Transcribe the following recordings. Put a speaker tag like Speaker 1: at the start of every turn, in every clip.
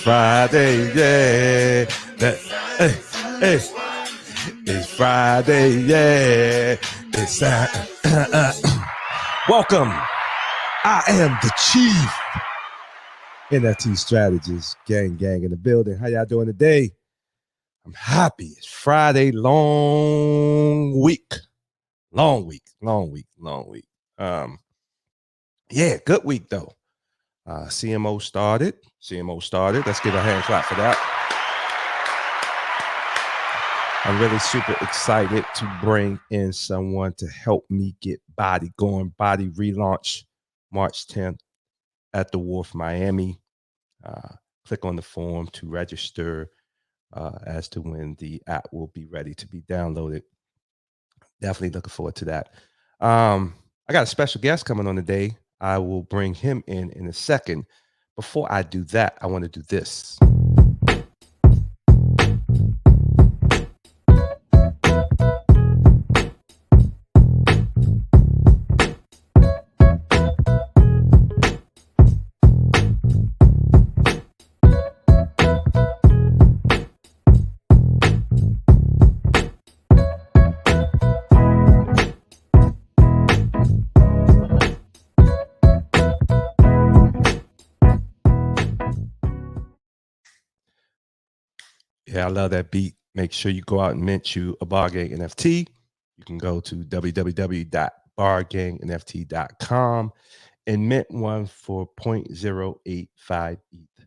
Speaker 1: Friday, yeah. It's Friday, yeah. It's welcome. I am the chief NFT strategist, gang in the building. How y'all doing today? I'm happy. It's Friday, long week. Yeah, good week though. CMO started. Let's give a hand clap for that. I'm really super excited to bring in someone to help me get Body going. Body relaunch March 10th at the Wharf, Miami. Click on the form to register as to when the app will be ready to be downloaded. Definitely looking forward to that. I got a special guest coming on today. I will bring him in a second. Before I do that, I want to do this. Yeah, I love that beat. Make sure you go out and mint you a Bar Gang NFT. You can go to www.bargangnft.com and mint one for 0.085 ETH.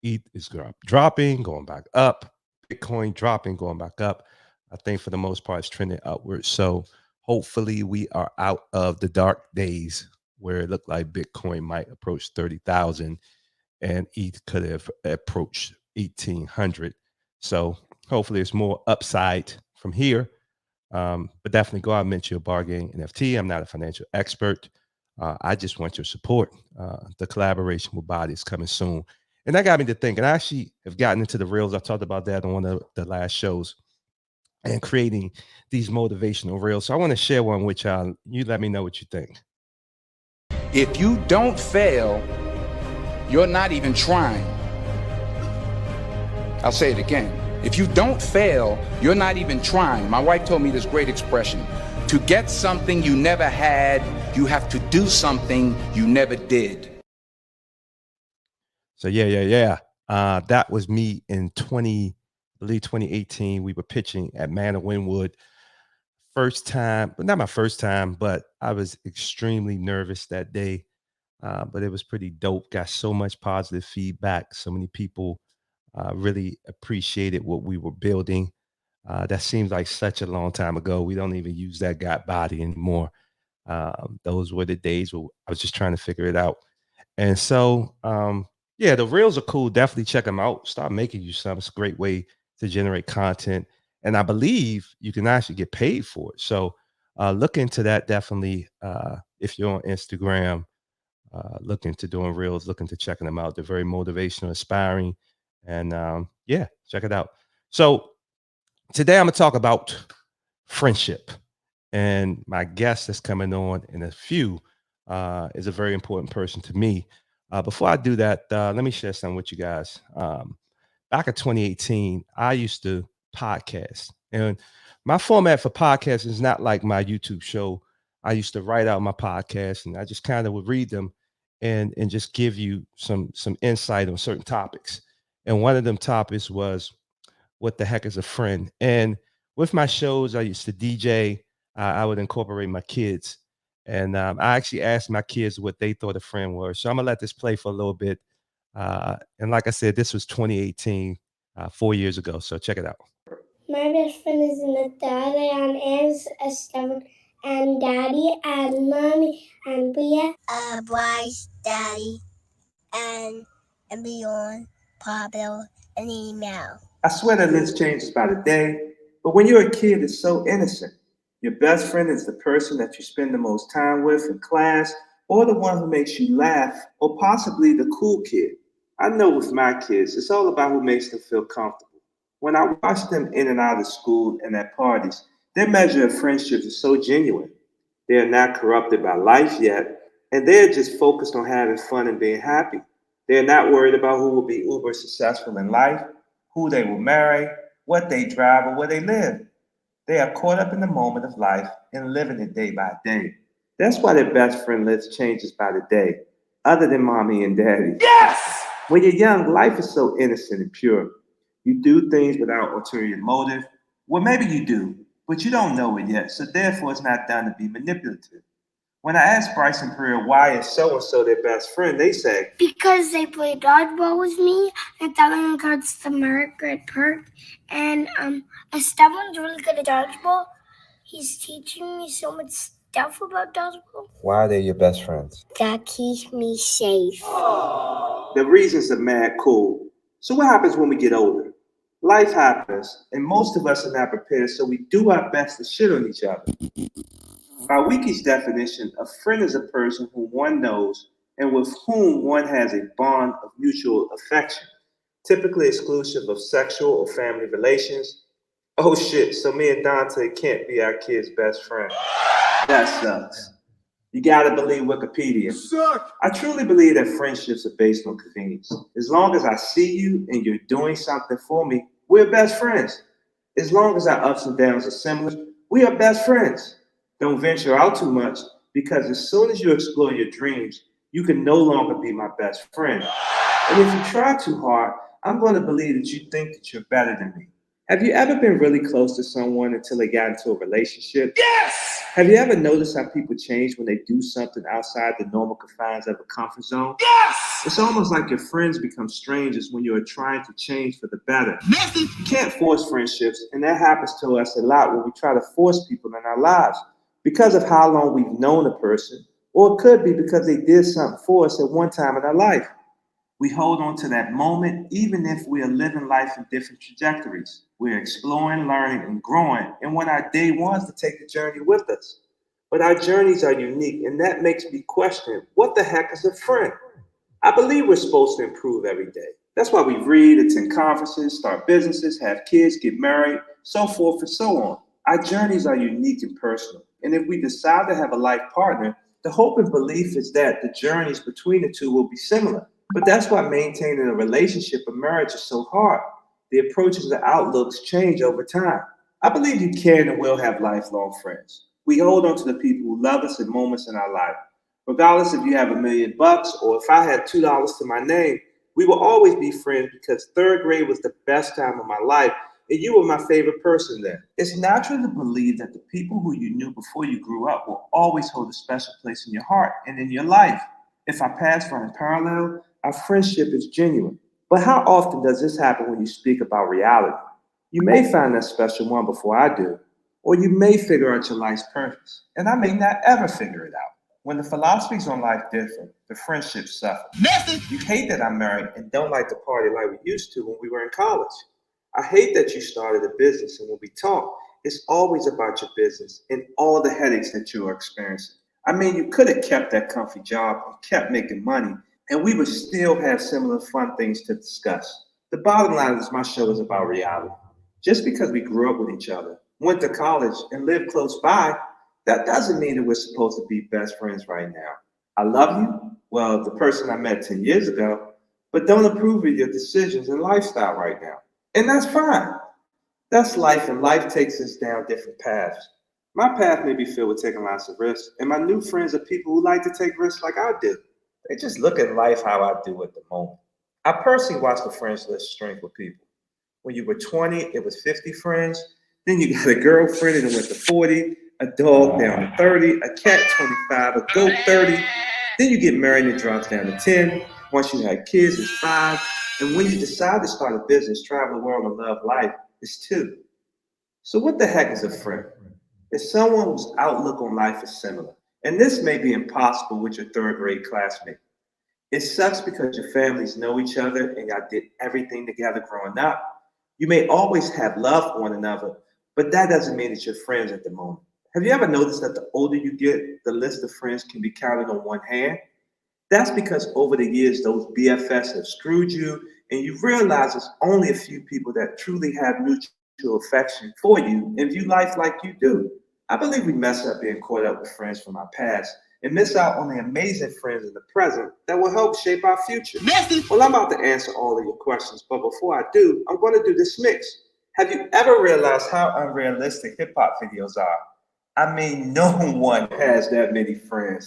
Speaker 1: ETH is dropping, going back up. Bitcoin dropping, going back up. I think for the most part, it's trending upwards. So hopefully we are out of the dark days where it looked like Bitcoin might approach 30,000 and ETH could have approached 1,800. So hopefully it's more upside from here. But definitely go out and mint your Bar Gang NFT. I'm not a financial expert. I just want your support. The collaboration with Body is coming soon. And that got me to think, and I actually have gotten into the reels. I talked about that on one of the last shows and creating these motivational reels. So I want to share one with y'all. You let me know what you think.
Speaker 2: If you don't fail, you're not even trying. I'll say it again. If you don't fail, you're not even trying. My wife told me this great expression. To get something you never had, you have to do something you never did.
Speaker 1: So yeah. That was me in 2018. We were pitching at Manor Wynwood. First time, but not my first time, but I was extremely nervous that day. But it was pretty dope. Got so much positive feedback. So many people really appreciated what we were building. That seems like such a long time ago. We don't even use that Got Body anymore. Those were the days where I was just trying to figure it out. And so, yeah, the reels are cool. Definitely check them out. Start making you some. It's a great way to generate content. And I believe you can actually get paid for it. So look into that definitely. If you're on Instagram, look into doing reels, look into checking them out. They're very motivational, inspiring. And yeah, check it out. So today I'm going to talk about friendship. And my guest that's coming on in a few is a very important person to me. Before I do that, let me share something with you guys. Back in 2018, I used to podcast. And my format for podcast is not like my YouTube show. I used to write out my podcast and I just kind of would read them and just give you some insight on certain topics. And one of them topics was, what the heck is a friend? And with my shows, I used to DJ. I would incorporate my kids. And I actually asked my kids what they thought a friend was. So I'm going to let this play for a little bit. And like I said, this was 2018, 4 years ago. So check it out.
Speaker 3: My best friend is in the third and Anne's a 7, and Daddy and Mommy and Bria.
Speaker 4: Bryce, Daddy, and beyond, Pablo, and email.
Speaker 5: I swear that list changes by the day, but when you're a kid, it's so innocent. Your best friend is the person that you spend the most time with in class, or the one who makes you laugh, or possibly the cool kid. I know with my kids, it's all about who makes them feel comfortable. When I watch them in and out of school and at parties, their measure of friendships is so genuine. They are not corrupted by life yet, and they're just focused on having fun and being happy. They're not worried about who will be uber successful in life, who they will marry, what they drive, or where they live. They are caught up in the moment of life and living it day by day. That's why their best friend list changes by the day, other than mommy and daddy. Yes! When you're young, life is so innocent and pure. You do things without ulterior motive. Well, maybe you do, but you don't know it yet, so therefore it's not done to be manipulative. When I asked Bryce and Perea why is so and so their best friend, they say,
Speaker 3: Because they play dodgeball with me, and Esteban goes to Margaret Park, and Esteban's really good at dodgeball. He's teaching me so much stuff about dodgeball.
Speaker 5: why are they your best friends?
Speaker 3: That keeps me safe.
Speaker 5: The reasons are mad cool. So what happens when we get older? Life happens, and most of us are not prepared, so we do our best to shit on each other. By Wiki's definition, a friend is a person whom one knows and with whom one has a bond of mutual affection, typically exclusive of sexual or family relations. Oh shit, so me and Dante can't be our kid's best friend. That sucks. You gotta believe Wikipedia. I truly believe that friendships are based on convenience. As long as I see you and you're doing something for me, we're best friends. As long as our ups and downs are similar, we are best friends. Don't venture out too much because as soon as you explore your dreams, you can no longer be my best friend. And if you try too hard, I'm going to believe that you think that you're better than me. Have you ever been really close to someone until they got into a relationship? Yes! Have you ever noticed how people change when they do something outside the normal confines of a comfort zone? Yes! It's almost like your friends become strangers when you are trying to change for the better. You can't force friendships, and that happens to us a lot when we try to force people in our lives because of how long we've known a person, or it could be because they did something for us at one time in our life. We hold on to that moment even if we are living life in different trajectories. We're exploring, learning, and growing, and want our day ones to take the journey with us. But our journeys are unique, and that makes me question, what the heck is a friend? I believe we're supposed to improve every day. That's why we read, attend conferences, start businesses, have kids, get married, so forth and so on. Our journeys are unique and personal. And if we decide to have a life partner, the hope and belief is that the journeys between the two will be similar. But that's why maintaining a relationship or marriage is so hard. The approaches and outlooks change over time. I believe you can and will have lifelong friends. We hold on to the people who love us in moments in our life. Regardless if you have $1,000,000 or if I had $2 to my name, we will always be friends because third grade was the best time of my life and you were my favorite person then. It's natural to believe that the people who you knew before you grew up will always hold a special place in your heart and in your life. If our paths run in parallel, our friendship is genuine. But how often does this happen when you speak about reality? You may find that special one before I do, or you may figure out your life's purpose, and I may not ever figure it out. When the philosophies on life differ, the friendships suffer. You hate that I'm married and don't like to party like we used to when we were in college. I hate that you started a business and when we talk, it's always about your business and all the headaches that you are experiencing. I mean, you could have kept that comfy job and kept making money, and we would still have similar fun things to discuss. The bottom line is my show is about reality. Just because we grew up with each other, went to college, and lived close by, that doesn't mean that we're supposed to be best friends right now. I love you, well, the person I met 10 years ago, but don't approve of your decisions and lifestyle right now. And that's fine. That's life, and life takes us down different paths. My path may be filled with taking lots of risks, and my new friends are people who like to take risks like I do. They just look at life how I do at the moment. I personally watch the friends list shrink with people. When you were 20, it was 50 friends. Then you got a girlfriend and it went to 40, a dog down to 30, a cat 25, a goat 30. Then you get married and it drops down to 10. Once you have kids, it's 5. And when you decide to start a business, travel the world, and love life, it's 2. So what the heck is a friend? It's someone whose outlook on life is similar. And this may be impossible with your third grade classmate. It sucks because your families know each other and y'all did everything together growing up. You may always have love for one another, but that doesn't mean that you're friends at the moment. Have you ever noticed that the older you get, the list of friends can be counted on one hand? That's because over the years, those BFFs have screwed you, and you realize it's only a few people that truly have mutual affection for you and view life like you do. I believe we mess up being caught up with friends from our past and miss out on the amazing friends in the present that will help shape our future? Well, I'm about to answer all of your questions, but before I do, I'm going to do this mix. Have you ever realized how unrealistic hip-hop videos are? I mean, no one has that many friends.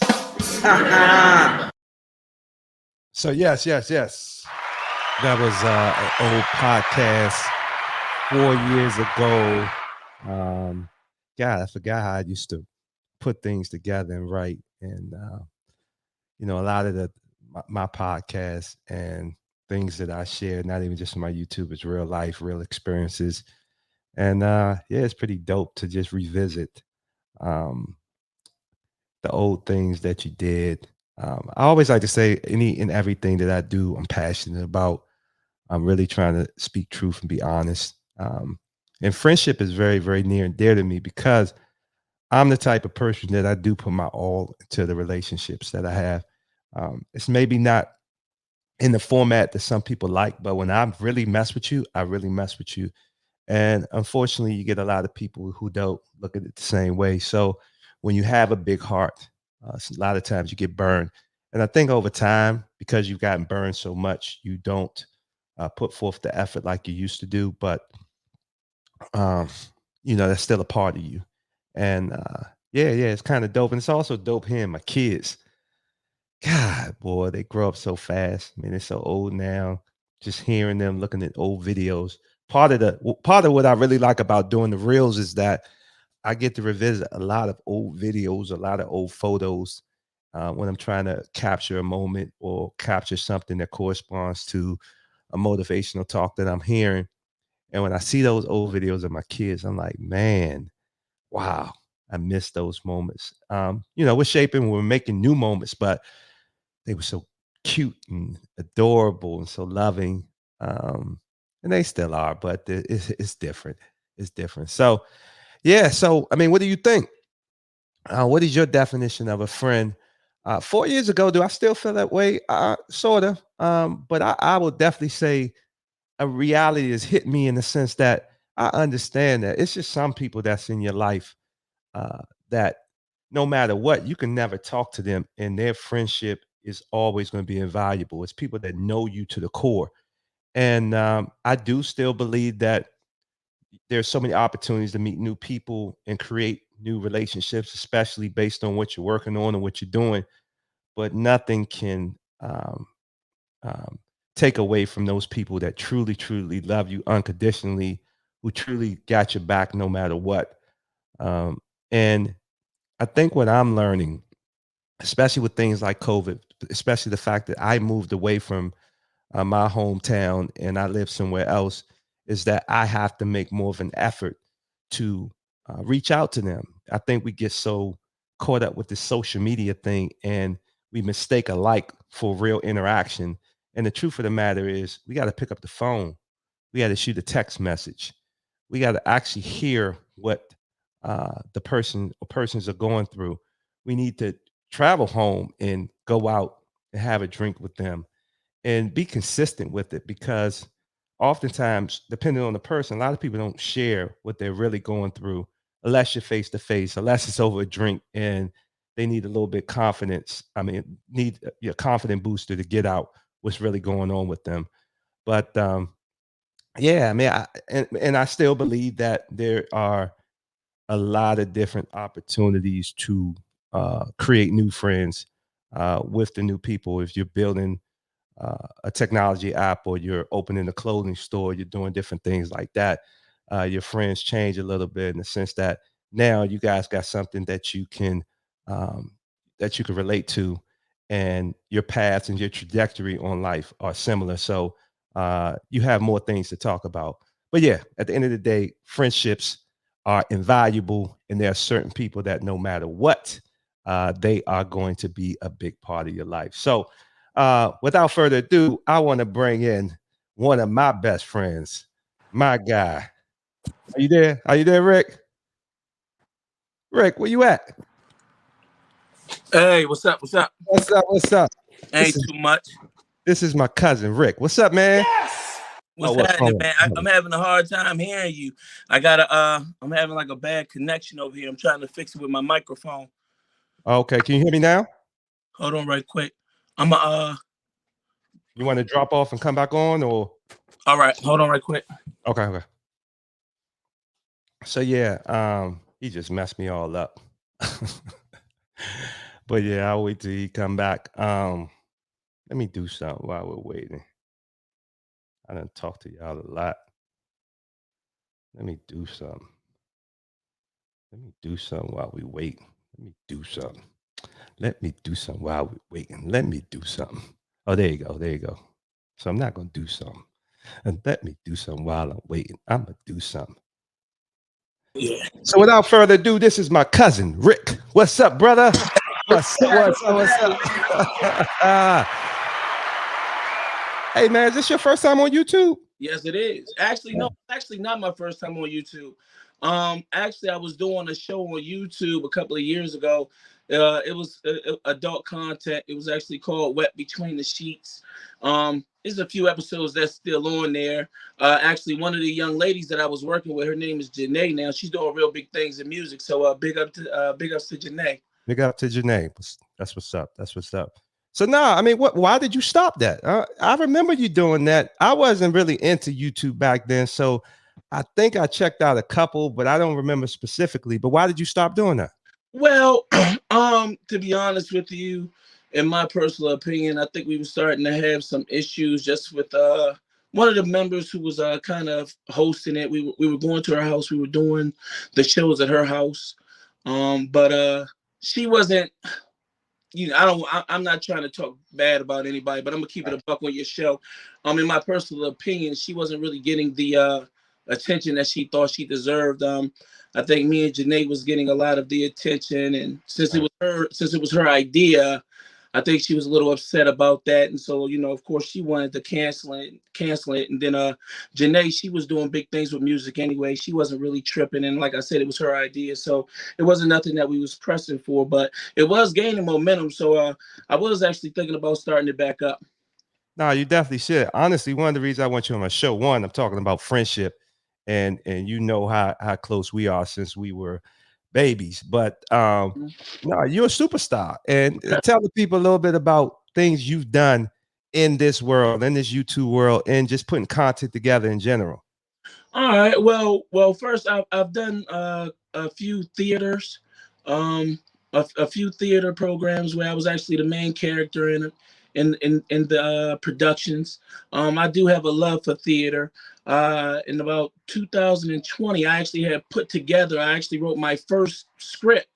Speaker 1: So yes. That was an old podcast 4 years ago. God, I forgot how I used to put things together and write. And you know, a lot of my podcasts and things that I share, not even just on my YouTube, is real life, real experiences. And yeah, it's pretty dope to just revisit um, the old things that you did. I always like to say any and everything that I do, I'm passionate about. I'm really trying to speak truth and be honest. And friendship is very, very near and dear to me because I'm the type of person that I do put my all into the relationships that I have. It's maybe not in the format that some people like, but when I really mess with you, I really mess with you. And unfortunately, you get a lot of people who don't look at it the same way. So when you have a big heart, a lot of times you get burned. And I think over time, because you've gotten burned so much, you don't put forth the effort like you used to do. But um, you know, that's still a part of you. And yeah, it's kind of dope. And it's also dope hearing my kids. God, boy, they grow up so fast. I mean, they're so old now. Just hearing them, looking at old videos. Part of what I really like about doing the reels is that I get to revisit a lot of old videos, a lot of old photos when I'm trying to capture a moment or capture something that corresponds to a motivational talk that I'm hearing. And when I see those old videos of my kids, I'm like, man, wow, I miss those moments. You know, we're shaping, we're making new moments, but they were so cute and adorable and so loving. And they still are, but it's different. It's different. So, yeah. So, I mean, what do you think? What is your definition of a friend? 4 years ago, do I still feel that way? Sort of. But I will definitely say a reality has hit me in the sense that I understand that it's just some people that's in your life that no matter what, you can never talk to them, and their friendship is always going to be invaluable. It's people that know you to the core. And I do still believe that there's so many opportunities to meet new people and create new relationships, especially based on what you're working on and what you're doing. But nothing can um, take away from those people that truly, truly love you unconditionally, who truly got your back no matter what. Um, and I think what I'm learning, especially with things like COVID, especially the fact that I moved away from my hometown and I live somewhere else, is that I have to make more of an effort to reach out to them. I think we get so caught up with this social media thing and we mistake a like for real interaction. And the truth of the matter is, we got to pick up the phone. We got to shoot a text message. We got to actually hear what the person or persons are going through. We need to travel home and go out and have a drink with them and be consistent with it, because oftentimes, depending on the person, a lot of people don't share what they're really going through unless you're face to face, unless it's over a drink and they need a little bit confidence. I mean, need your confident booster to get out what's really going on with them. But yeah, I mean, and I still believe that there are a lot of different opportunities to create new friends with the new people. If you're building a technology app or you're opening a clothing store, you're doing different things like that. Your friends change a little bit in the sense that now you guys got something um, that you can relate to, and your paths and your trajectory on life are similar. So you have more things to talk about. But yeah, at the end of the day, friendships are invaluable, and there are certain people that no matter what, they are going to be a big part of your life. So without further ado, I want to bring in one of my best friends, my guy. Are you there? Are you there, Rick? Rick, where you at?
Speaker 6: Hey, what's up? What's up?
Speaker 1: What's up? What's up?
Speaker 6: Ain't too much.
Speaker 1: This is my cousin Rick. What's up, man?
Speaker 6: What's happening, man? I'm having a hard time hearing you. I gotta I'm having like a bad connection over here. I'm trying to fix it with my microphone.
Speaker 1: Okay, can you hear me now?
Speaker 6: Hold on right quick.
Speaker 1: You want to drop off and come back on, or?
Speaker 6: All right, hold on right quick.
Speaker 1: Okay. So yeah, he just messed me all up. But yeah, I'll wait till he come back. Let me do something while we're waiting. I done talk to y'all a lot. Let me do something. While we wait. Let me do something while we're waiting. Let me do something. Oh, there you go. So I'm not gonna do something. And let me do something while I'm waiting. I'm gonna do something.
Speaker 6: Yeah.
Speaker 1: So without further ado, this is my cousin Rick. What's up, brother? What's up? Hey man, is this your first time on YouTube?
Speaker 6: Yes, it is. Actually, no, actually not my first time on YouTube. Actually, I was doing a show on YouTube a couple of years ago. It was adult content. It was actually called Wet Between the Sheets. There's a few episodes that's still on there. Actually, one of the young ladies that I was working with, her name is Janae. Now she's doing real big things in music. So big ups to Janae.
Speaker 1: Big up to Janae. That's what's up. So I mean, why did you stop that? I remember you doing that. I wasn't really into YouTube back then, so I think I checked out a couple, but I don't remember specifically. But why did you stop doing that?
Speaker 6: Well, to be honest with you, in my personal opinion, I think we were starting to have some issues just with one of the members who was kind of hosting it. We were going to her house. We were doing the shows at her house, but she wasn't. I'm not trying to talk bad about anybody, but I'm gonna keep it a buck on your show. In my personal opinion, she wasn't really getting the attention that she thought she deserved. I think me and Janae was getting a lot of the attention, and since it was her idea, I think she was a little upset about that. And so, of course, she wanted to cancel it. And then Janae, she was doing big things with music anyway. She wasn't really tripping, and like I said, it was her idea, so it wasn't nothing that we was pressing for, but it was gaining momentum. So I was actually thinking about starting it back up.
Speaker 1: No, you definitely should. Honestly, one of the reasons I want you on my show, one, I'm talking about friendship, and you know how close we are since we were babies. But no, you're a superstar, and tell the people a little bit about things you've done in this world, in this YouTube world, and just putting content together in general.
Speaker 6: All right. Well. First, I've done a few theaters, a few theater programs where I was actually the main character in the productions. I do have a love for theater. In about 2020, I actually had put together. I actually wrote my first script.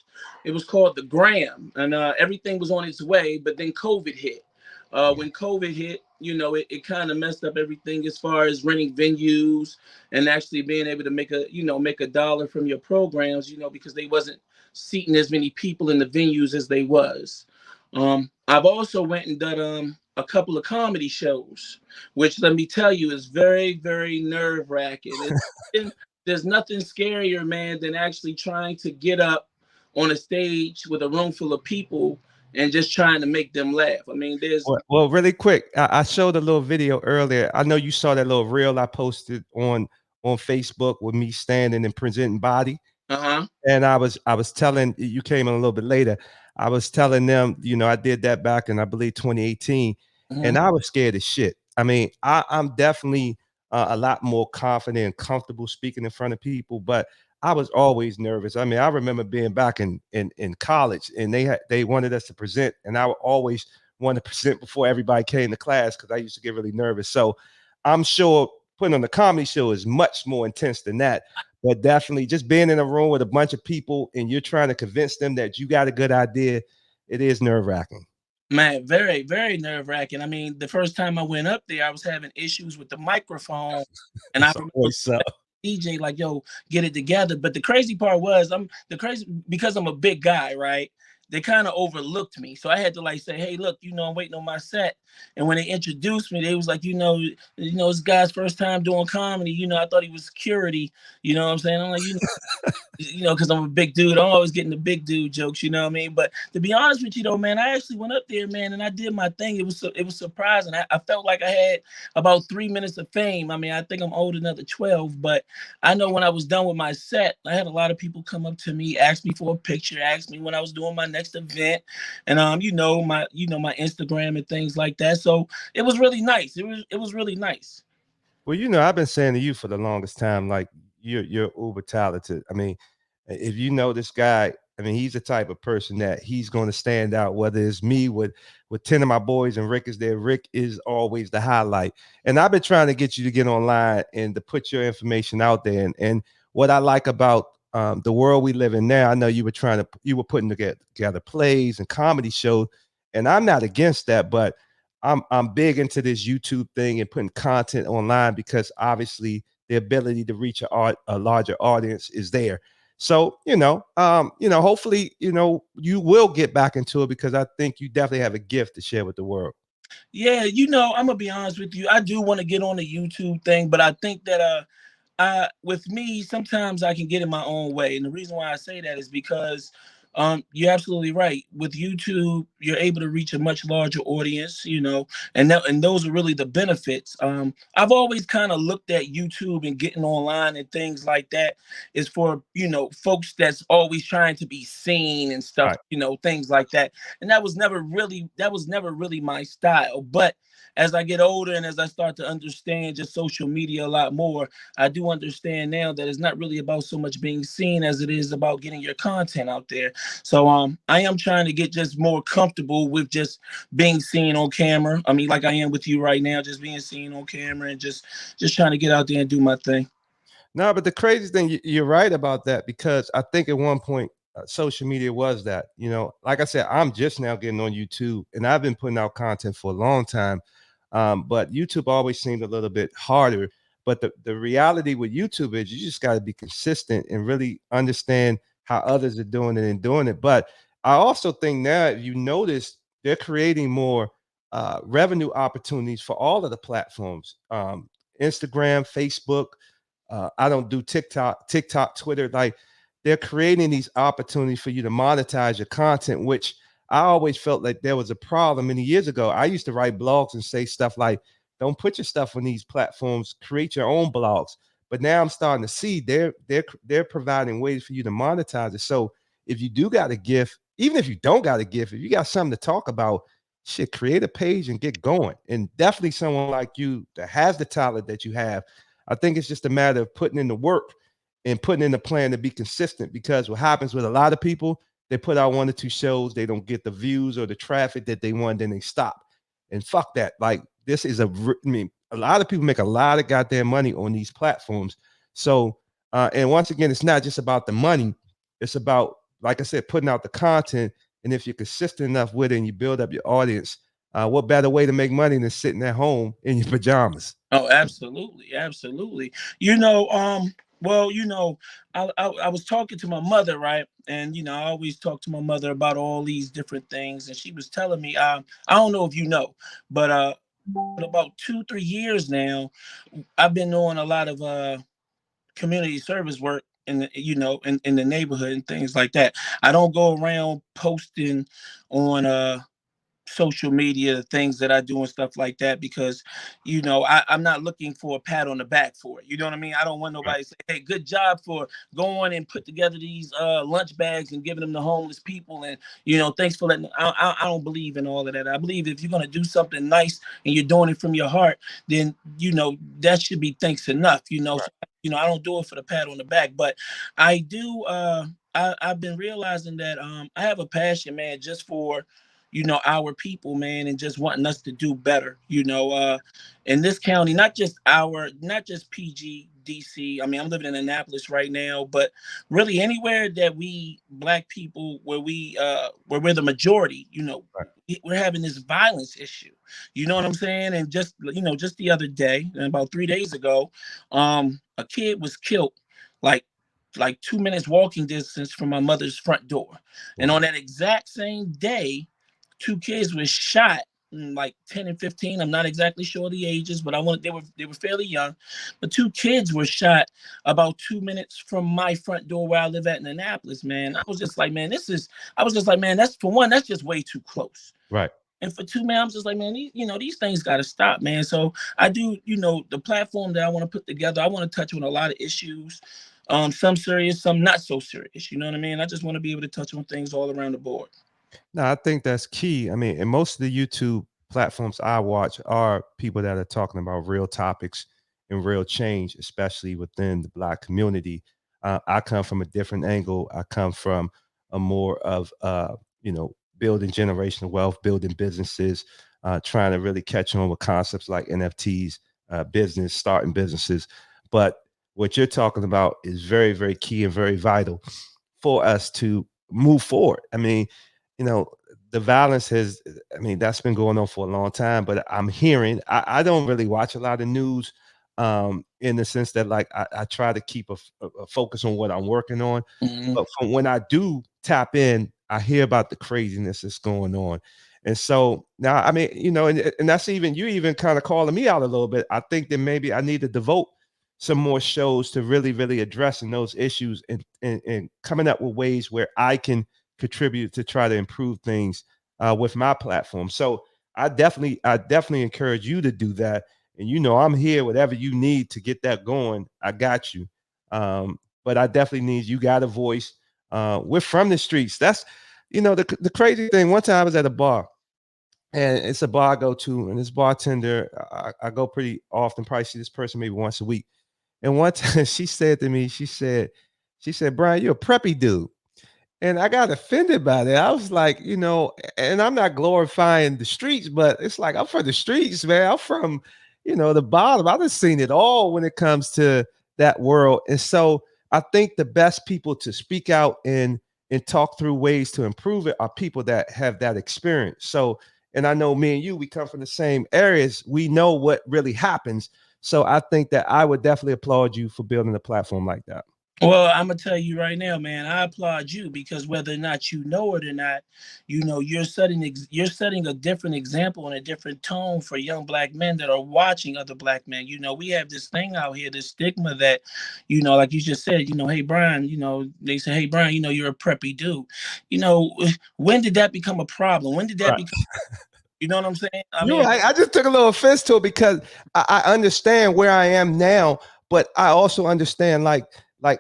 Speaker 6: It was called The Gram, and everything was on its way. But then COVID hit. When COVID hit, it kind of messed up everything as far as renting venues and actually being able to make a dollar from your programs, because they wasn't seating as many people in the venues as they was. I've also went and done a couple of comedy shows, which let me tell you is very, very nerve wracking. There's nothing scarier, man, than actually trying to get up on a stage with a room full of people and just trying to make them laugh. I mean,
Speaker 1: well, really quick, I showed a little video earlier. I know you saw that little reel I posted on Facebook with me standing and presenting Body. And I was telling, you came in a little bit later. I was telling them, I did that back in, I believe, 2018, and I was scared as shit. I mean, I'm definitely a lot more confident and comfortable speaking in front of people, but I was always nervous. I mean, I remember being back in college, and they wanted us to present, and I would always want to present before everybody came to class because I used to get really nervous. So I'm sure putting on the comedy show is much more intense than that. But definitely just being in a room with a bunch of people and you're trying to convince them that you got a good idea, it is nerve-wracking.
Speaker 6: Man, very, very nerve-wracking. I mean, the first time I went up there, I was having issues with the microphone. And I remember DJ like, yo, get it together. But the crazy part was because I'm a big guy, right? They kind of overlooked me. So I had to like say, hey, look, I'm waiting on my set. And when they introduced me, they was like, this guy's first time doing comedy. I thought he was security. You know what I'm saying? I'm like, because I'm a big dude. I'm always getting the big dude jokes, you know what I mean? But to be honest with you though, man, I actually went up there, man, and I did my thing. It was surprising. I felt like I had about 3 minutes of fame. I mean, I think I'm owed another 12, but I know when I was done with my set, I had a lot of people come up to me, ask me for a picture, ask me when I was doing my next event, and my Instagram and things like that. So it was really nice. It was really nice.
Speaker 1: Well, I've been saying to you for the longest time, like you're uber talented. I mean, if you know this guy, I mean, he's the type of person that he's going to stand out. Whether it's me with 10 of my boys and Rick is there, Rick is always the highlight. And I've been trying to get you to get online and to put your information out there. And what I like about the world we live in now, I know you were putting together plays and comedy shows, and I'm not against that, but I'm big into this YouTube thing and putting content online because obviously the ability to reach a larger audience is there. So, hopefully, you will get back into it because I think you definitely have a gift to share with the world.
Speaker 6: Yeah, I'm gonna be honest with you. I do want to get on the YouTube thing, but I think that with me, sometimes I can get in my own way. And the reason why I say that is because you're absolutely right. With YouTube, you're able to reach a much larger audience, and those are really the benefits. I've always kind of looked at YouTube and getting online and things like that is for, folks that's always trying to be seen and stuff,
Speaker 1: Right.
Speaker 6: Things like that. And that was never really my style. But as I get older and as I start to understand just social media a lot more, I do understand now that it's not really about so much being seen as it is about getting your content out there. So I am trying to get just more comfortable with just being seen on camera. I mean, like I am with you right now, just being seen on camera and just trying to get out there and do my thing.
Speaker 1: No, but the crazy thing, you're right about that because I think at one point social media was that. Like I said, I'm just now getting on YouTube, and I've been putting out content for a long time. But YouTube always seemed a little bit harder. But the reality with YouTube is you just got to be consistent and really understand how others are doing it and doing it. But I also think now, if you notice, they're creating more revenue opportunities for all of the platforms, Instagram, Facebook. I don't do TikTok, Twitter. Like, they're creating these opportunities for you to monetize your content, which I always felt like there was a problem many years ago. I used to write blogs and say stuff like, don't put your stuff on these platforms, create your own blogs. But now I'm starting to see they're providing ways for you to monetize it. So if you do got a gift, even if you don't got a gift, if you got something to talk about, shit, create a page and get going. And definitely someone like you that has the talent that you have, I think it's just a matter of putting in the work and putting in the plan to be consistent, because what happens with a lot of people, they put out 1 or 2 shows, they don't get the views or the traffic that they want, then they stop. And fuck that. Like, this is I mean, a lot of people make a lot of goddamn money on these platforms. So, and once again, it's not just about the money. It's about, like I said, putting out the content. And if you're consistent enough with it and you build up your audience, what better way to make money than sitting at home in your pajamas?
Speaker 6: Oh, absolutely, absolutely. Well, I was talking to my mother, right? And I always talk to my mother about all these different things, and she was telling me, I don't know if you know, but about 2-3 years now, I've been doing a lot of community service work in in the neighborhood and things like that. I don't go around posting on social media, things that I do and stuff like that, because I'm not looking for a pat on the back for it. You know what I mean? I don't want nobody to say, hey, good job for going and put together these lunch bags and giving them to homeless people, and thanks for letting. I don't believe in all of that. I believe if you're going to do something nice and you're doing it from your heart, then that should be thanks enough. So, I don't do it for the pat on the back, but I do I've been realizing that I have a passion, man, just for our people, man, and just wanting us to do better, in this county, not just PG, DC. I mean, I'm living in Annapolis right now, but really anywhere that we Black people, where we're the majority, we're having this violence issue. You know what I'm saying? And just the other day, about 3 days ago, a kid was killed, like 2 minutes walking distance from my mother's front door. And on that exact same day, 2 kids were shot, like 10 and 15. I'm not exactly sure the ages, but they were fairly young. But 2 kids were shot about 2 minutes from my front door where I live at in Annapolis, man. I was just like, man, that's just way too close.
Speaker 1: Right.
Speaker 6: And for 2, man, I'm just like, man, these things got to stop, man. So I do, the platform that I want to put together, I want to touch on a lot of issues. Some serious, some not so serious. You know what I mean? I just want to be able to touch on things all around the board.
Speaker 1: No, I think that's key. I mean, and most of the YouTube platforms I watch are people that are talking about real topics and real change, especially within the Black community. I come from a different angle. I come from a more of, building generational wealth, building businesses, trying to really catch on with concepts like NFTs, business, starting businesses. But what you're talking about is very, very key and very vital for us to move forward. I mean, you know, the violence has, I mean, that's been going on for a long time, but I'm hearing, I don't really watch a lot of news, in the sense that like I try to keep a focus on what I'm working on.
Speaker 6: Mhm.
Speaker 1: But from when I do tap in, I hear about the craziness that's going on. And so now, I mean, and that's even, you even kind of calling me out a little bit. I think that maybe I need to devote some more shows to really, really addressing those issues and coming up with ways where I can contribute to try to improve things with my platform. So I definitely encourage you to do that. And I'm here, whatever you need to get that going. I got you. But I definitely need, you got a voice. We're from the streets. That's the crazy thing. One time I was at a bar, and it's a bar I go to, and this bartender, I go pretty often, probably see this person maybe once a week. And one time she said to me, she said, Brian, you're a preppy dude. And I got offended by that. I was like, and I'm not glorifying the streets, but it's like I'm from the streets, man. I'm from, the bottom. I've seen it all when it comes to that world. And so I think the best people to speak out and talk through ways to improve it are people that have that experience. So, and I know me and you, we come from the same areas. We know what really happens. So I think that I would definitely applaud you for building a platform like that.
Speaker 6: Well, I'm gonna tell you right now, man. I applaud you because whether or not you know it or not, you're setting a different example and a different tone for young Black men that are watching other Black men. We have this thing out here, this stigma that, like you just said, hey Brian, they say, hey Brian, you're a preppy dude. You know, when did that become a problem? When did that
Speaker 1: Right.
Speaker 6: become? You know what I'm saying? I
Speaker 1: You're
Speaker 6: mean,
Speaker 1: right. I just took a little offense to it because I understand where I am now, but I also understand I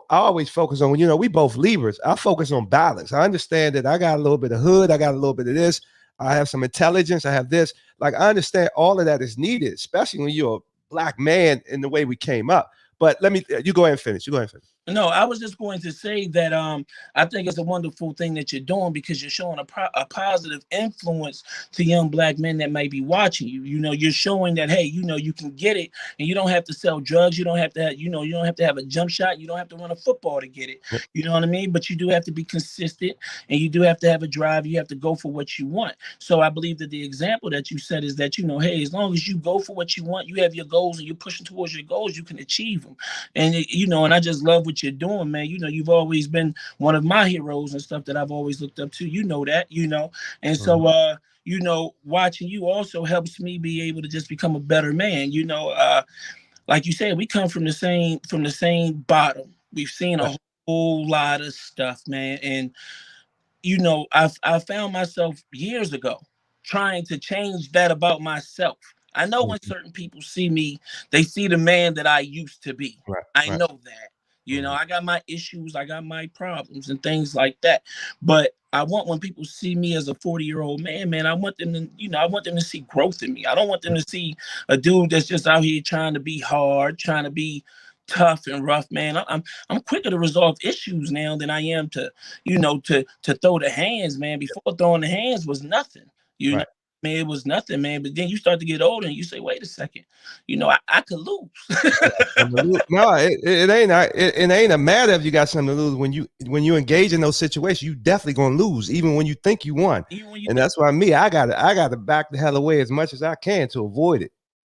Speaker 1: always focus on, we both Libras. I focus on balance. I understand that I got a little bit of hood, I got a little bit of this, I have some intelligence, I have this. Like I understand all of that is needed, especially when you're a Black man in the way we came up. But you go ahead and finish. You go ahead and finish.
Speaker 6: no, I was just going to say that I think it's a wonderful thing that you're doing because you're showing a positive influence to young Black men that might be watching you. You're showing that, hey, you can get it, and you don't have to sell drugs. You don't have to, you don't have to have a jump shot. You don't have to run a football to get it.
Speaker 1: Yep.
Speaker 6: You know what I mean? But you do have to be consistent, and you do have to have a drive. You have to go for what you want. So I believe that the example that you said is that, hey, as long as you go for what you want, you have your goals, and you're pushing towards your goals, you can achieve them. And and I just love what you're doing, man. You've always been one of my heroes and stuff that I've always looked up to. That. And so watching you also helps me be able to just become a better man. Like you said, we come from the same bottom. We've seen a whole lot of stuff, man. And I found myself years ago trying to change that about myself. I know when certain people see me, they see the man that I used to be.
Speaker 1: Right.
Speaker 6: I
Speaker 1: Right.
Speaker 6: know that. I got my issues, I got my problems and things like that. But I want when people see me as a 40-year-old man, I want them to see growth in me. I don't want them to see a dude that's just out here trying to be hard, trying to be tough and rough, man. I'm quicker to resolve issues now than I am to throw the hands, man. Before throwing the hands was nothing,
Speaker 1: Right.
Speaker 6: man. It was nothing, man. But then you start to get older and you say, wait a second, I could lose.
Speaker 1: No, it ain't. It ain't a matter if you got something to lose. When you engage in those situations, you definitely gonna lose, even when you think you won.
Speaker 6: Even when you
Speaker 1: And that's why I got to back the hell away as much as I can to avoid it.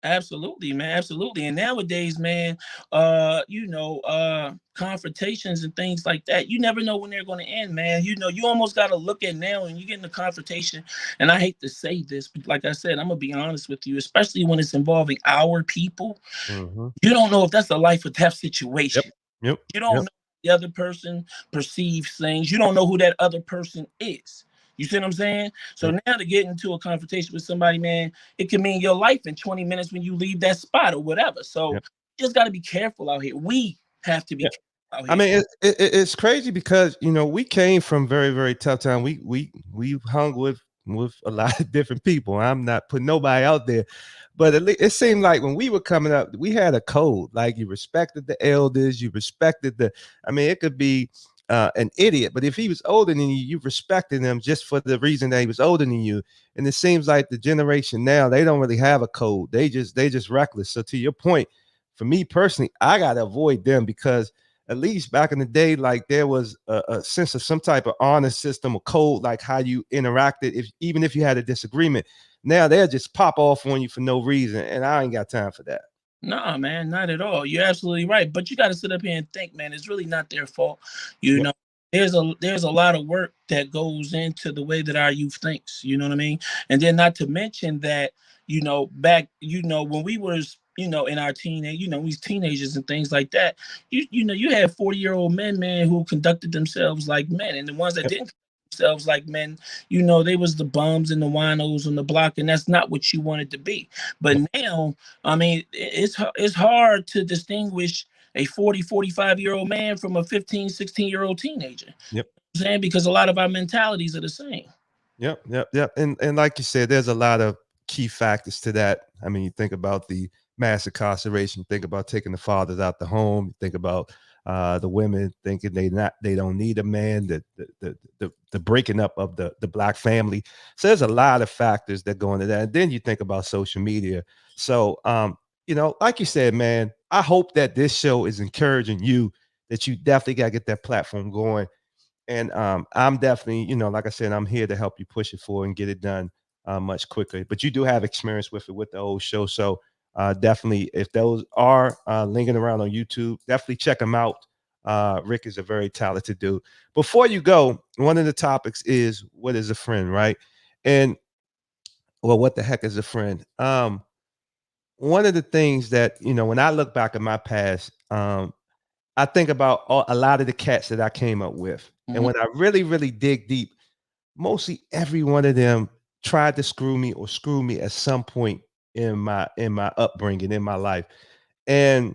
Speaker 6: Absolutely, man. Absolutely. And nowadays, man, confrontations and things like that, you never know when they're going to end, man. You almost got to look at now and you get in a confrontation. And I hate to say this, but like I said, I'm going to be honest with you, especially when it's involving our people.
Speaker 1: Mm-hmm.
Speaker 6: You don't know if that's a life or death
Speaker 1: Yep.
Speaker 6: situation.
Speaker 1: Yep.
Speaker 6: You don't
Speaker 1: Yep.
Speaker 6: know the other person perceives things. You don't know who that other person is. You see what I'm saying? So
Speaker 1: Yep.
Speaker 6: now to get into a confrontation with somebody, man, it can mean your life in 20 minutes when you leave that spot or whatever. So
Speaker 1: Yep.
Speaker 6: you just got to be careful out here. We have to be
Speaker 1: Yeah.
Speaker 6: careful out
Speaker 1: I
Speaker 6: here.
Speaker 1: mean, it's crazy because we came from very, very tough time. We hung with a lot of different people. I'm not putting nobody out there, but it seemed like when we were coming up, we had a code. Like you respected the elders, you respected the. I mean, it could be an idiot, but if he was older than you, you respected him just for the reason that he was older than you. And it seems like the generation now, they don't really have a code. They just reckless. So to your point, for me personally, I gotta avoid them because at least back in the day, like there was a sense of some type of honor system or code, like how you interacted, if even if you had a disagreement. Now they'll just pop off on you for no reason, and I ain't got time for that.
Speaker 6: No, man, not at all. You're absolutely right. But you got to sit up here and think, man. It's really not their fault. You
Speaker 1: Yep.
Speaker 6: know, there's a lot of work that goes into the way that our youth thinks. You know what I mean? And then not to mention that, back, when we was, in our teenage, we was teenagers and things like that. You had 40-year-old men, man, who conducted themselves like men, and the ones that
Speaker 1: Yep.
Speaker 6: didn't themselves like men, they was the bums and the winos on the block, and that's not what you wanted to be. But
Speaker 1: Yep.
Speaker 6: now, I mean, it's hard to distinguish a 40, 45-year-old man from a 15, 16-year-old teenager. You know
Speaker 1: Yep.
Speaker 6: what I'm saying? Because a lot of our mentalities are the same.
Speaker 1: Yep, yep, yep. And like you said, there's a lot of key factors to that. I mean, you think about the mass incarceration, think about taking the fathers out the home, you think about the women thinking they don't need a man, the breaking up of the black family. So there's a lot of factors that go into that. And then you think about social media. So like you said, man, I hope that this show is encouraging you that you definitely gotta get that platform going. And I'm definitely, like I said, I'm here to help you push it forward and get it done much quicker. But you do have experience with it with the old show. So definitely, if those are linking around on YouTube, definitely check them out. Rick is a very talented dude. Before you go, one of the topics is what is a friend, right? And well, what the heck is a friend? One of the things that, when I look back at my past, I think about a lot of the cats that I came up with. And
Speaker 6: Mhm.
Speaker 1: when I really, really dig deep, mostly every one of them tried to screw me or screw me at some point in my upbringing in my life. And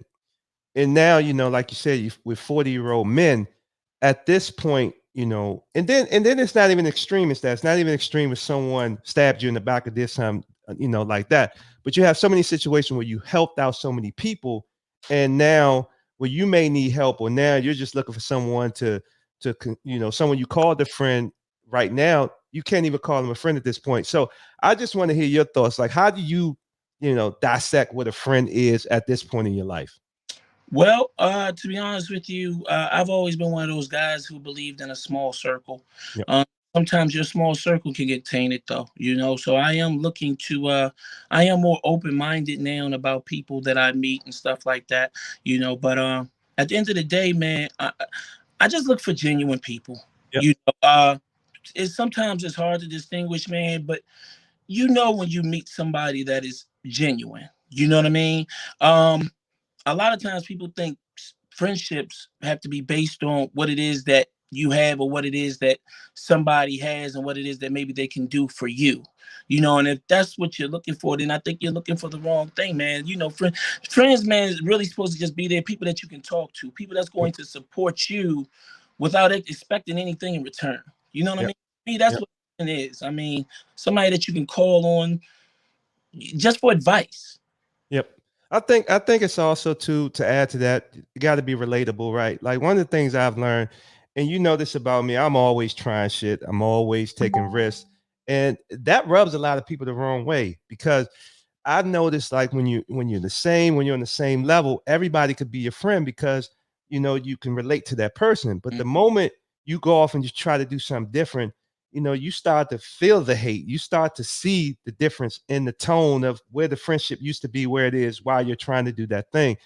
Speaker 1: now, like you said, with 40-year-old men, at this point, and then it's not even extreme as that. It's not even extreme if someone stabbed you in the back of this time, like that. But you have so many situations where you helped out so many people, and now where you may need help, or now you're just looking for someone someone you called a friend. Right now, you can't even call them a friend at this point. So I just want to hear your thoughts. Like, how do you, dissect what a friend is at this point in your life?
Speaker 6: Well, to be honest with you, I've always been one of those guys who believed in a small circle.
Speaker 1: Yep.
Speaker 6: Sometimes your small circle can get tainted, though. So I am looking to, I am more open-minded now about people that I meet and stuff like that. But at the end of the day, man, I just look for genuine people.
Speaker 1: Yep.
Speaker 6: Sometimes it's hard to distinguish, man, but when you meet somebody that is genuine. You know what I mean? A lot of times people think friendships have to be based on what it is that you have or what it is that somebody has and what it is that maybe they can do for you. And if that's what you're looking for, then I think you're looking for the wrong thing, man. Friends, man, is really supposed to just be there, people that you can talk to, people that's going to support you without expecting anything in return. You know what I
Speaker 1: Yep.
Speaker 6: mean? To me, that's
Speaker 1: Yep.
Speaker 6: what it is. I mean, somebody that you can call on just for advice.
Speaker 1: Yep. I think it's also to add to that, you got to be relatable, right? Like one of the things I've learned, and you know this about me, I'm always trying shit. I'm always taking risks. And that rubs a lot of people the wrong way because I've noticed like when you're on the same level, everybody could be your friend because you can relate to that person. But the moment you go off and you try to do something different, you start to feel the hate. You start to see the difference in the tone of where the friendship used to be, where it is while you're trying to do that thing.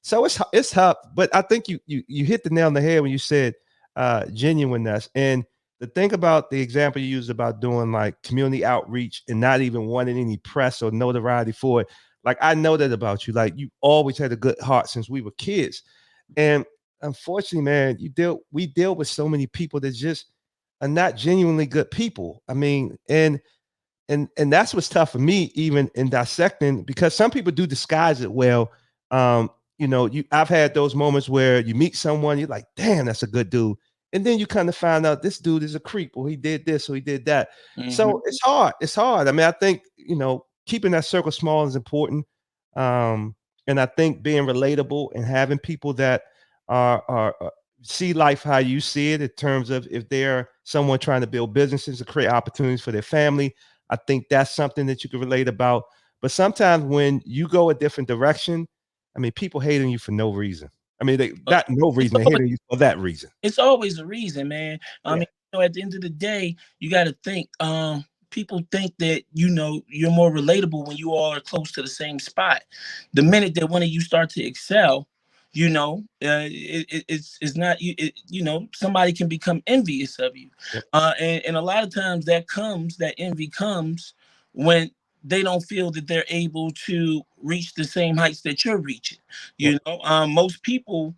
Speaker 1: So it's tough, but I think you hit the nail on the head when you said genuineness. And the thing about the example you used about doing like community outreach and not even wanting any press or notoriety for it, like I know that about you. Like you always had a good heart since we were kids. And unfortunately, man, we deal with so many people that just are not genuinely good people. I mean, and that's what's tough for me, even in dissecting, because some people do disguise it well. I've had those moments where you meet someone, you're like, damn, that's a good dude. And then you kind of find out this dude is a creep, or he did this, or he did that. So it's hard. It's hard. I mean, I think, keeping that circle small is important. And I think being relatable and having people that are see life how you see it, in terms of if they're someone trying to build businesses or create opportunities for their family, I think that's something that you can relate about. But sometimes when you go a different direction, I mean, people hate on you for no reason. I mean, they not no
Speaker 6: It's
Speaker 1: reason, they hate on you for that reason.
Speaker 6: it's always a reason, man. I
Speaker 1: Yeah.
Speaker 6: mean, at the end of the day, you got to think. People think that you're more relatable when you all are close to the same spot. The minute that one of you start to excel, it's not you. Somebody can become envious of you,
Speaker 1: Yep.
Speaker 6: and a lot of times that envy comes when they don't feel that they're able to reach the same heights that you're reaching.
Speaker 1: Yep.
Speaker 6: Most people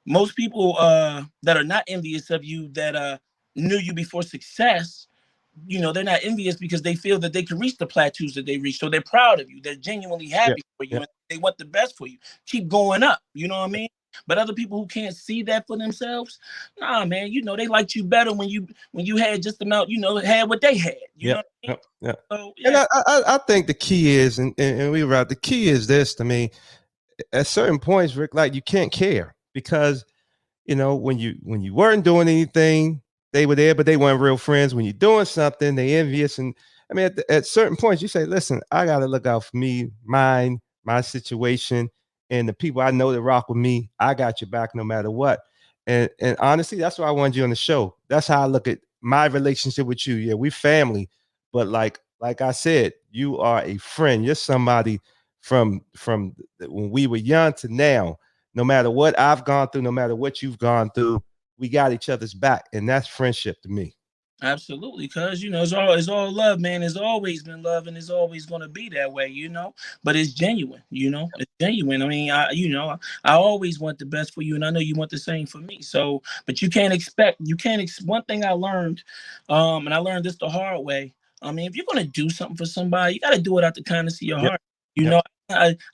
Speaker 6: that are not envious of you, that knew you before success, they're not envious because they feel that they can reach the plateaus that they reach. So they're proud of you. They're genuinely
Speaker 1: Yep.
Speaker 6: happy for you,
Speaker 1: Yep.
Speaker 6: and they want the best for you. Keep going up. You know what I mean? But other people who can't see that for themselves, nah, man. They liked you better when you had just amount. Had what they had. You know
Speaker 1: Yep.
Speaker 6: what I mean?
Speaker 1: Yep. Yep.
Speaker 6: So
Speaker 1: And
Speaker 6: yeah,
Speaker 1: I think the key is, and we were out. The key is this to me. At certain points, Rick, like you can't care because when you weren't doing anything, they were there, but they weren't real friends. When you're doing something, they envious. And I mean, at certain points, you say, listen, I got to look out for me, my situation, and the people I know that rock with me. I got your back no matter what. And honestly, that's why I wanted you on the show. That's how I look at my relationship with you. Yeah, we family, but like I said, you are a friend. You're somebody from when we were young to now. No matter what I've gone through, no matter what you've gone through, we got each other's back, and that's friendship to me.
Speaker 6: absolutely, cuz it's all love, man. It's always been love, and it's always going to be that way. But it's genuine. It's genuine. I mean, I always want the best for you, and I know you want the same for me. So, but one thing I learned, and I learned this the hard way. I mean, if you're going to do something for somebody, you got to do it out the kindness of your
Speaker 1: Yep.
Speaker 6: heart. You
Speaker 1: Yep.
Speaker 6: know,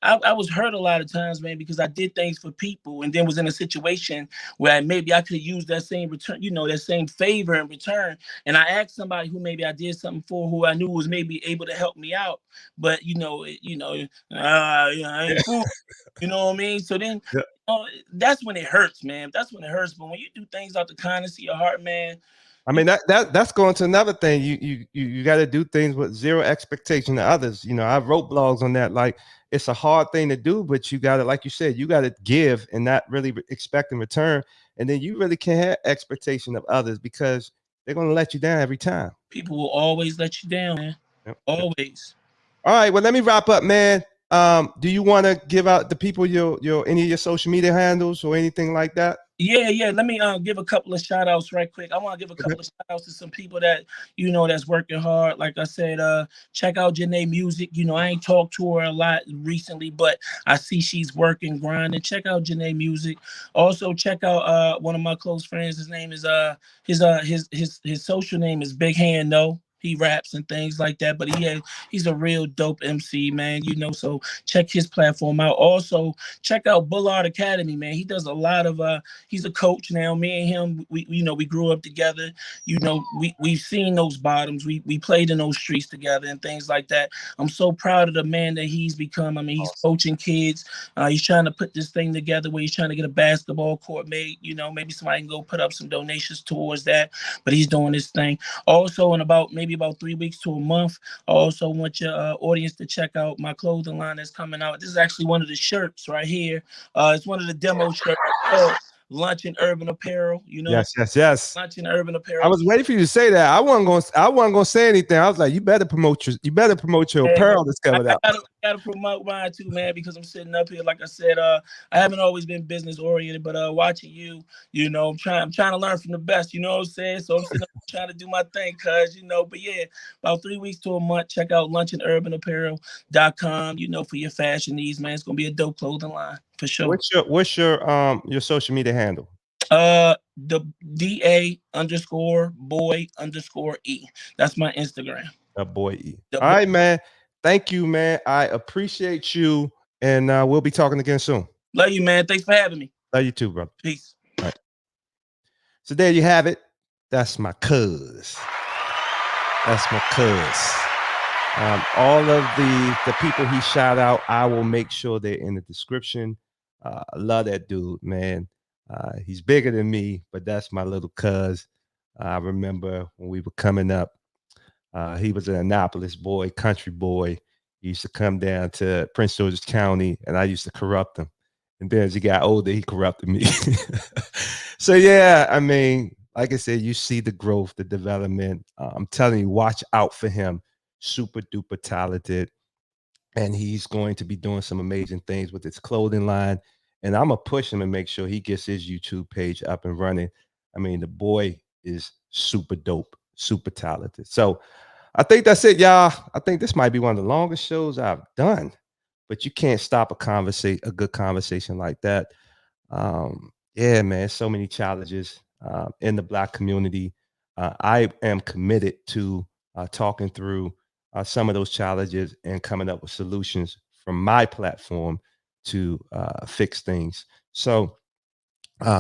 Speaker 6: I was hurt a lot of times, man, because I did things for people and then was in a situation where maybe I could use that same return, that same favor in return. And I asked somebody who maybe I did something for, who I knew was maybe able to help me out, but I ain't fool. You know what I mean? So then,
Speaker 1: Yep.
Speaker 6: that's when it hurts, man. That's when it hurts. But when you do things out the kindness of your heart, man,
Speaker 1: I mean that's going to another thing. You got to do things with zero expectation of others. I wrote blogs on that. Like it's a hard thing to do, but you got to, like you said, you got to give and not really expect in return. And then you really can't have expectation of others because they're going to let you down every time.
Speaker 6: people will always let you down, man.
Speaker 1: Yep. Yep.
Speaker 6: Always.
Speaker 1: All right. Well, let me wrap up, man. Do you want to give out the people your any of your social media handles or anything like that?
Speaker 6: Yeah. Let me give a couple of shout outs right quick. I want to give a couple of shout outs to some people that that's working hard. Like I said, check out Janae Music. I ain't talked to her a lot recently, but I see she's working, grinding. Check out Janae Music. Also check out one of my close friends. His name is his social name is Big Hand No. He raps and things like that, but he's a real dope MC, man. So check his platform out. Also, check out Bullard Academy, man. He does a lot of he's a coach now. Me and him, we grew up together. We've seen those bottoms. We played in those streets together and things like that. I'm so proud of the man that he's become. I mean, he's coaching kids. He's trying to put this thing together where he's trying to get a basketball court made. Maybe somebody can go put up some donations towards that. But he's doing this thing. Also, in about 3 weeks to a month, I also want your audience to check out my clothing line that's coming out. This is actually one of the shirts right here. It's one of the demo shirts. Lunch and Urban Apparel.
Speaker 1: Yes.
Speaker 6: Lunch and Urban Apparel.
Speaker 1: I was waiting for you to say that. I wasn't gonna say anything. I was like, you better promote your apparel that's coming out.
Speaker 6: I gotta promote mine too, man, because I'm sitting up here. Like I said, I haven't always been business oriented, but watching you, I'm trying to learn from the best. You know what I'm saying? So I'm sitting up trying to do my thing, cuz. But yeah, about 3 weeks to a month. Check out lunchandurbanapparel.com. For your fashion needs, man. It's gonna be a dope clothing line for sure.
Speaker 1: What's your social media handle?
Speaker 6: The DA_boy_E. That's my Instagram.
Speaker 1: Boy E. All right, man. Thank you, man. I appreciate you, and we'll be talking again soon.
Speaker 6: Love you, man. Thanks for having me.
Speaker 1: Love you too, brother.
Speaker 6: Peace.
Speaker 1: All right. So there you have it. That's my cuz. That's my cuz. All of the people he shout out, I will make sure they're in the description. I love that dude, man. He's bigger than me, but that's my little cuz. I remember when we were coming up, he was an Annapolis boy, country boy. He used to come down to Prince George's County, and I used to corrupt him. And then as he got older, he corrupted me. So yeah, I mean, like I said, you see the growth, the development. I'm telling you, watch out for him. Super duper talented. And he's going to be doing some amazing things with his clothing line. And I'm going to push him and make sure he gets his YouTube page up and running. I mean, the boy is super dope, super talented. So I think that's it, y'all. I think this might be one of the longest shows I've done, but you can't stop a good conversation like that. Yeah, man, so many challenges in the Black community. I am committed to talking through some of those challenges and coming up with solutions from my platform to fix things. So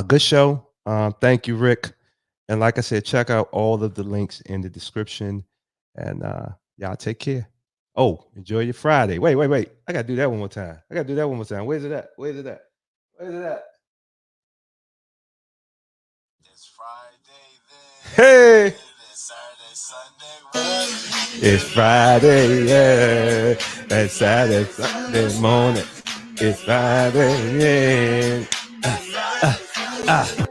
Speaker 1: good show. Thank you, Rick. And like I said, check out all of the links in the description. And y'all take care. Oh, enjoy your Friday. Wait. I got to do that one more time. Where's it at? Where's it at?
Speaker 7: It's Friday then.
Speaker 1: Hey!
Speaker 7: It's Saturday, Sunday.
Speaker 1: It's Friday, yeah. It's Saturday, Sunday morning. It's Friday, yeah.